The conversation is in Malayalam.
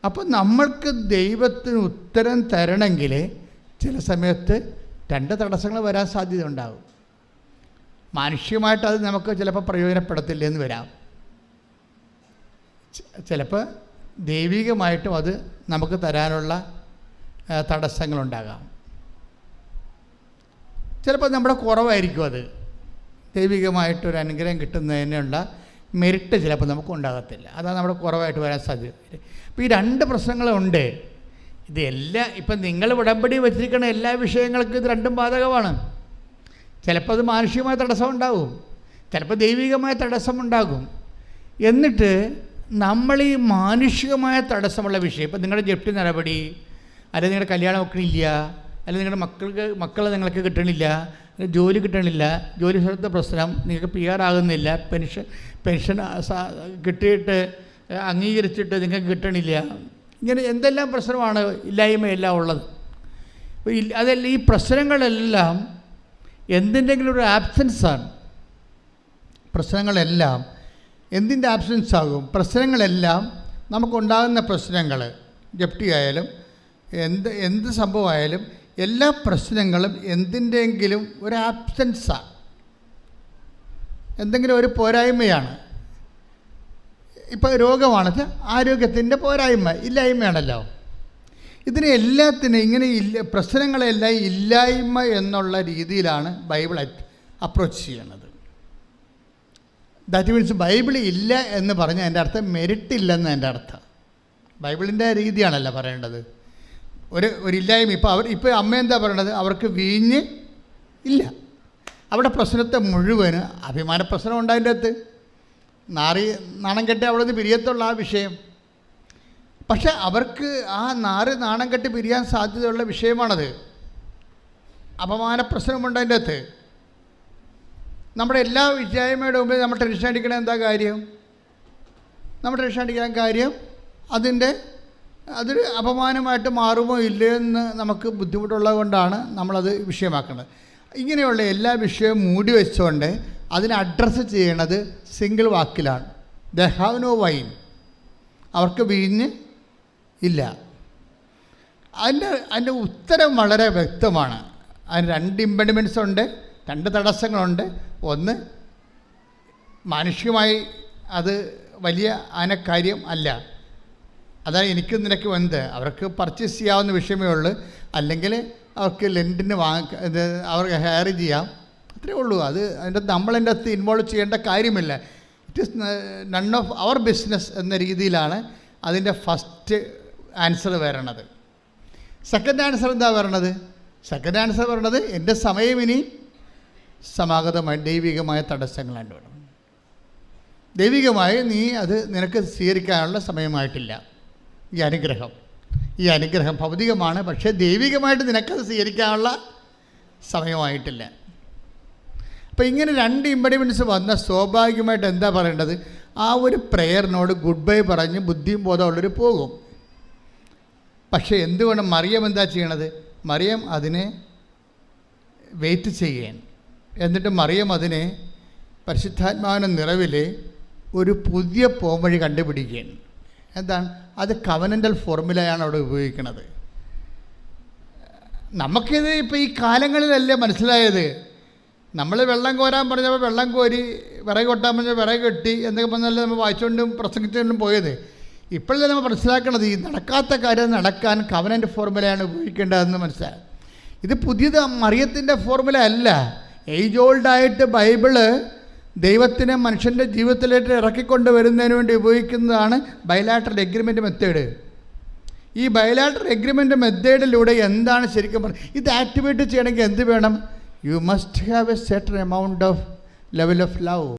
അപ്പോൾ നമ്മൾക്ക് ദൈവത്തിന് ഉത്തരം തരണമെങ്കിൽ ചില സമയത്ത് 2 തടസ്സങ്ങൾ വരാൻ സാധ്യത ഉണ്ടാകും. മാനുഷികമായിട്ട് അത് നമുക്ക് ചിലപ്പോൾ പ്രയോജനപ്പെടത്തില്ലെന്ന് വരാം. ചിലപ്പോൾ ദൈവികമായിട്ടും അത് നമുക്ക് തരാനുള്ള തടസ്സങ്ങളുണ്ടാകാം. ചിലപ്പോൾ നമ്മുടെ കുറവായിരിക്കും. അത് ദൈവികമായിട്ടൊരു അനുഗ്രഹം കിട്ടുന്നതിനുള്ള മെറിറ്റ് ചിലപ്പോൾ നമുക്ക് ഉണ്ടാകത്തില്ല. അതാണ് നമ്മുടെ കുറവായിട്ട് വരാൻ സാധ്യത. അപ്പോൾ ഈ 2 പ്രശ്നങ്ങളുണ്ട്. ഇതെല്ലാം ഇപ്പം നിങ്ങൾ ഉടമ്പടി വെച്ചിരിക്കുന്ന എല്ലാ വിഷയങ്ങൾക്കും ഇത് 2ഉം ബാധകമാണ്. ചിലപ്പോൾ അത് മാനുഷികമായ തടസ്സം ഉണ്ടാകും, ചിലപ്പോൾ ദൈവികമായ തടസ്സമുണ്ടാകും. എന്നിട്ട് നമ്മൾ ഈ മാനുഷികമായ തടസ്സമുള്ള വിഷയം, ഇപ്പം നിങ്ങളുടെ ജപ്തി നടപടി, അല്ലെങ്കിൽ നിങ്ങളുടെ കല്യാണം വെക്കണില്ല, അല്ലെങ്കിൽ നിങ്ങളുടെ മക്കളെ നിങ്ങൾക്ക് കിട്ടണില്ല, ജോലി കിട്ടണില്ല, ജോലി സ്ഥലത്തെ പ്രശ്നം, നിങ്ങൾക്ക് PR ആകുന്നില്ല, പെൻഷൻ കിട്ടിയിട്ട് അംഗീകരിച്ചിട്ട് നിങ്ങൾക്ക് കിട്ടണില്ല, ഇങ്ങനെ എന്തെല്ലാം പ്രശ്നമാണ്, ഇല്ലായ്മയെല്ലാം ഉള്ളത്. അതല്ല, ഈ പ്രശ്നങ്ങളെല്ലാം എന്തിൻ്റെങ്കിലും ഒരു ആബ്സെൻസാണ്. പ്രശ്നങ്ങളെല്ലാം എന്തിൻ്റെ ആബ്സെൻസ് ആകും? പ്രശ്നങ്ങളെല്ലാം നമുക്കുണ്ടാകുന്ന പ്രശ്നങ്ങൾ, ജപ്തി ആയാലും എന്ത് സംഭവമായാലും എല്ലാ പ്രശ്നങ്ങളും എന്തിൻ്റെങ്കിലും ഒരു ആബ്സെൻസാണ്, എന്തെങ്കിലും ഒരു പോരായ്മയാണ്. ഇപ്പോൾ രോഗമാണത് ആരോഗ്യത്തിൻ്റെ പോരായ്മ, ഇല്ലായ്മയാണല്ലോ. ഇതിനെ എല്ലാത്തിനും ഇങ്ങനെ പ്രശ്നങ്ങളെല്ലാം ഇല്ലായ്മ എന്നുള്ള രീതിയിലാണ് ബൈബിൾ അപ്രോച്ച് ചെയ്യണത്. ദാറ്റ് മീൻസ് ബൈബിൾ ഇല്ല എന്ന് പറഞ്ഞാൽ എൻ്റെ അർത്ഥം മെരിറ്റ് ഇല്ലെന്ന് എൻ്റെ അർത്ഥം. ബൈബിളിൻ്റെ രീതിയാണല്ലോ പറയേണ്ടത്. ഒരു ഇല്ലായ്മ. ഇപ്പോൾ അമ്മ എന്താ പറയണത്? അവർക്ക് വീഞ്ഞ് ഇല്ല. അവിടെ പ്രശ്നത്തെ മുഴുവന് അഭിമാന പ്രശ്നം ഉണ്ടായതിൻ്റെ അകത്ത് നാണം കെട്ടി അവിടെ നിന്ന് പിരിയത്തുള്ള ആ വിഷയം. പക്ഷെ അവർക്ക് ആ നാണം കെട്ടി പിരിയാൻ സാധ്യതയുള്ള വിഷയമാണത്. അപമാന പ്രശ്നമുണ്ടതിൻ്റെ അകത്ത്. നമ്മുടെ എല്ലാ വിജയമയുടെ മുമ്പിൽ നമ്മൾ ടെൻഷൻ അടിക്കണ എന്താ കാര്യം? നമ്മൾ ടെൻഷൻ അടിക്കാൻ കാര്യം അതൊരു അപമാനമായിട്ട് മാറുമോ ഇല്ലയെന്ന് നമുക്ക് ബുദ്ധിമുട്ടുള്ളത് കൊണ്ടാണ് നമ്മളത് വിഷയമാക്കുന്നത്. ഇങ്ങനെയുള്ള എല്ലാ വിഷയവും മൂടി വെച്ചുകൊണ്ട് അതിനെ അഡ്രസ്സ് ചെയ്യണത് സിംഗിൾ വാക്കിലാണ്. They have no wine. അവർക്ക് വീഞ്ഞ് ഇല്ല. അതിൻ്റെ ഉത്തരം വളരെ വ്യക്തമാണ്. അതിന് 2 ഇമ്പഡിമെൻറ്റ്സ് ഉണ്ട്, 2 തടസ്സങ്ങളുണ്ട്. ഒന്ന്, മാനുഷികമായി അത് വലിയ കാര്യം അല്ല. അതാണ് എനിക്ക് നിനക്ക് എന്ത്, അവർക്ക് പർച്ചേസ് ചെയ്യാവുന്ന വിഷയമേ ഉള്ളൂ. അല്ലെങ്കിൽ അവർക്ക് ലെൻറ്റിന് അവർക്ക് ഹയർ ചെയ്യാം, അത്രേ ഉള്ളൂ. അതിൻ്റെ നമ്മളതിൻ്റെ അകത്ത് ഇൻവോൾവ് ചെയ്യേണ്ട കാര്യമില്ല. It is none of our business എന്ന രീതിയിലാണ് അതിൻ്റെ ഫസ്റ്റ് ആൻസർ വരണത്. സെക്കൻഡ് ആൻസർ എന്താ വരണത്? സെക്കൻഡ് ആൻസർ വരണത് എൻ്റെ സമയം ഇനി സമാഗതമായി ദൈവികമായ തടസ്സങ്ങളാണ്ട് വേണം. ദൈവികമായി നീ അത് നിനക്ക് സ്വീകരിക്കാനുള്ള സമയമായിട്ടില്ല. ഈ അനുഗ്രഹം ഭൗതികമാണ്, പക്ഷേ ദൈവികമായിട്ട് നിനക്കത് സ്വീകരിക്കാനുള്ള സമയമായിട്ടില്ല. അപ്പോൾ ഇങ്ങനെ 2 ഇമ്പഡിമെൻറ്റ്സ് വന്ന സ്വാഭാവികമായിട്ട് എന്താ പറയേണ്ടത്? ആ ഒരു പ്രെയറിനോട് ഗുഡ് ബൈ പറഞ്ഞ് ബുദ്ധിയും ബോധമുള്ളവർ പോകും. പക്ഷേ എന്തുകൊണ്ട് മറിയം എന്താ ചെയ്യണത്? മറിയം അതിനെ വെയിറ്റ് ചെയ്യാൻ, എന്നിട്ട് മറിയം അതിനെ പരിശുദ്ധാത്മാവിൻ്റെ നിറവിൽ ഒരു പുതിയ പോംവഴി കണ്ടുപിടിക്കുകയാണ്. എന്താണ് അത്? കവനൻ്റൽ ഫോർമുലയാണ് അവിടെ ഉപയോഗിക്കുന്നത്. നമുക്കിത് ഇപ്പോൾ ഈ കാലങ്ങളിലല്ലേ മനസ്സിലായത്. നമ്മൾ വെള്ളം കോരാൻ പറഞ്ഞപ്പോൾ വെള്ളം കോരി, വിറക് കൊട്ടാൻ പറഞ്ഞാൽ വിറക് കെട്ടി, എന്തൊക്കെ പറഞ്ഞാലും നമ്മൾ വായിച്ചുകൊണ്ടും പ്രസംഗിച്ചുകൊണ്ടും പോയത്. ഇപ്പോഴല്ലേ നമ്മൾ മനസ്സിലാക്കണത് ഈ നടക്കാത്ത കാര്യം നടക്കാൻ കവനൻ്റ് ഫോർമുലയാണ് ഉപയോഗിക്കേണ്ടതെന്ന് മനസ്സിലായി. ഇത് പുതിയത് മറിയത്തിൻ്റെ ഫോർമുല അല്ല. ഏജ് ഓൾഡായിട്ട് ബൈബിള് ദൈവത്തിനെ മനുഷ്യൻ്റെ ജീവിതത്തിലേക്ക് ഇറക്കിക്കൊണ്ട് വരുന്നതിന് വേണ്ടി ഉപയോഗിക്കുന്നതാണ് ബൈലാറ്ററൽ എഗ്രിമെൻ്റ് മെത്തേഡ്. ഈ ബൈലാറ്ററൽ എഗ്രിമെൻ്റ് മെത്തേഡിലൂടെ എന്താണ് ശരിക്കും പറയുന്നത്? ഇത് ആക്ടിവേറ്റ് ചെയ്യണമെങ്കിൽ എന്ത് വേണം? You must have A certain amount of level of love.